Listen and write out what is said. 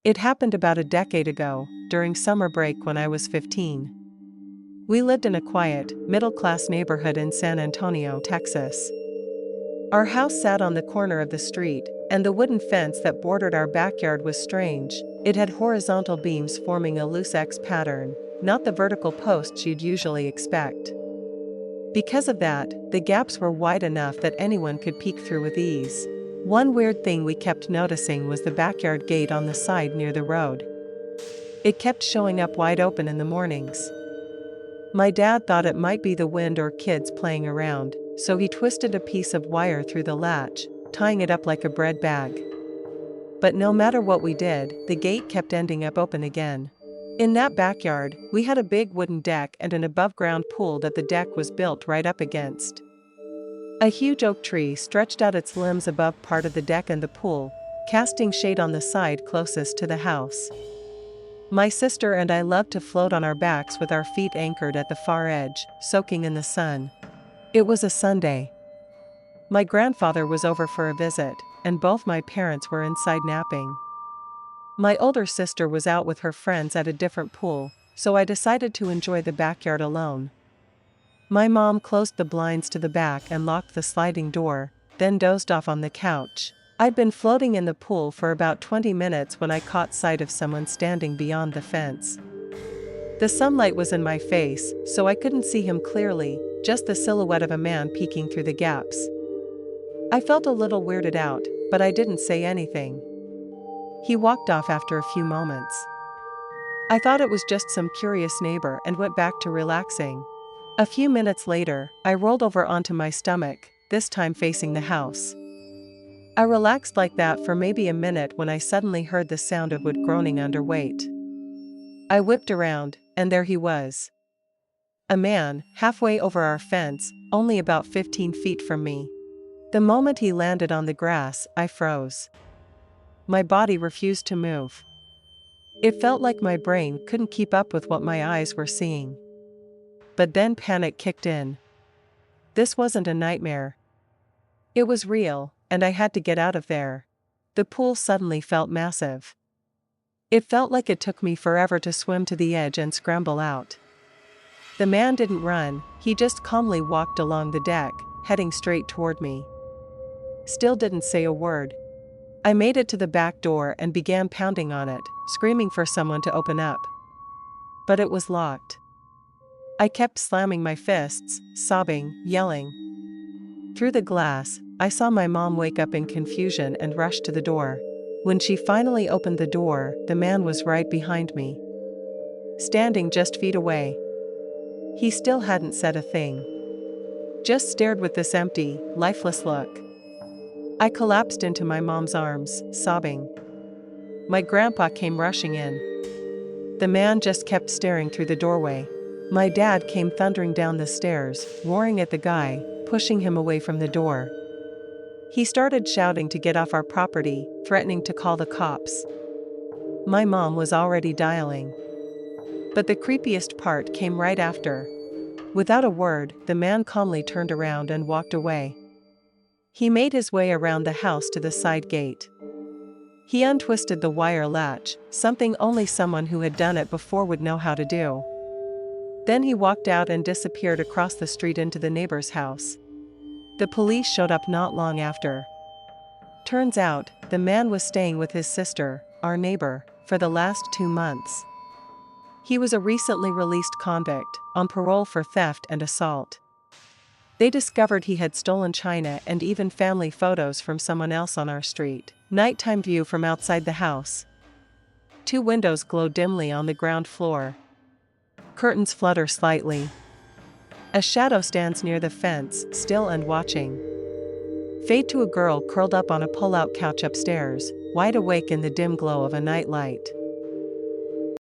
It happened about a decade ago, during summer break when I was 15. We lived in a quiet, middle-class neighborhood in San Antonio, Texas. Our house sat on the corner of the street, and the wooden fence that bordered our backyard was strange. It had horizontal beams forming a loose X pattern, not the vertical posts you'd usually expect. Because of that, the gaps were wide enough that anyone could peek through with ease. One weird thing we kept noticing was the backyard gate on the side near the road. It kept showing up wide open in the mornings. My dad thought it might be the wind or kids playing around, so he twisted a piece of wire through the latch, tying it up like a bread bag. But no matter what we did, the gate kept ending up open again. In that backyard, we had a big wooden deck and an above-ground pool that the deck was built right up against. A huge oak tree stretched out its limbs above part of the deck and the pool, casting shade on the side closest to the house. My sister and I loved to float on our backs with our feet anchored at the far edge, soaking in the sun. It was a Sunday. My grandfather was over for a visit, and both my parents were inside napping. My older sister was out with her friends at a different pool, so I decided to enjoy the backyard alone. My mom closed the blinds to the back and locked the sliding door, then dozed off on the couch. I'd been floating in the pool for about 20 minutes when I caught sight of someone standing beyond the fence. The sunlight was in my face, so I couldn't see him clearly, just the silhouette of a man peeking through the gaps. I felt a little weirded out, but I didn't say anything. He walked off after a few moments. I thought it was just some curious neighbor and went back to relaxing. A few minutes later, I rolled over onto my stomach, this time facing the house. I relaxed like that for maybe a minute when I suddenly heard the sound of wood groaning under weight. I whipped around, and there he was. A man, halfway over our fence, only about 15 feet from me. The moment he landed on the grass, I froze. My body refused to move. It felt like my brain couldn't keep up with what my eyes were seeing. But then panic kicked in. This wasn't a nightmare. It was real, and I had to get out of there. The pool suddenly felt massive. It felt like it took me forever to swim to the edge and scramble out. The man didn't run, he just calmly walked along the deck, heading straight toward me. Still didn't say a word. I made it to the back door and began pounding on it, screaming for someone to open up. But it was locked. I kept slamming my fists, sobbing, yelling. Through the glass, I saw my mom wake up in confusion and rush to the door. When she finally opened the door, the man was right behind me, standing just feet away. He still hadn't said a thing. Just stared with this empty, lifeless look. I collapsed into my mom's arms, sobbing. My grandpa came rushing in. The man just kept staring through the doorway. My dad came thundering down the stairs, roaring at the guy, pushing him away from the door. He started shouting to get off our property, threatening to call the cops. My mom was already dialing. But the creepiest part came right after. Without a word, the man calmly turned around and walked away. He made his way around the house to the side gate. He untwisted the wire latch, something only someone who had done it before would know how to do. Then he walked out and disappeared across the street into the neighbor's house. The police showed up not long after. Turns out, the man was staying with his sister, our neighbor, for the last 2 months. He was a recently released convict, on parole for theft and assault. They discovered he had stolen china and even family photos from someone else on our street. Nighttime view from outside the house. 2 windows glow dimly on the ground floor. Curtains flutter slightly. A shadow stands near the fence, still and watching. Fade to a girl curled up on a pull-out couch upstairs, wide awake in the dim glow of a night light.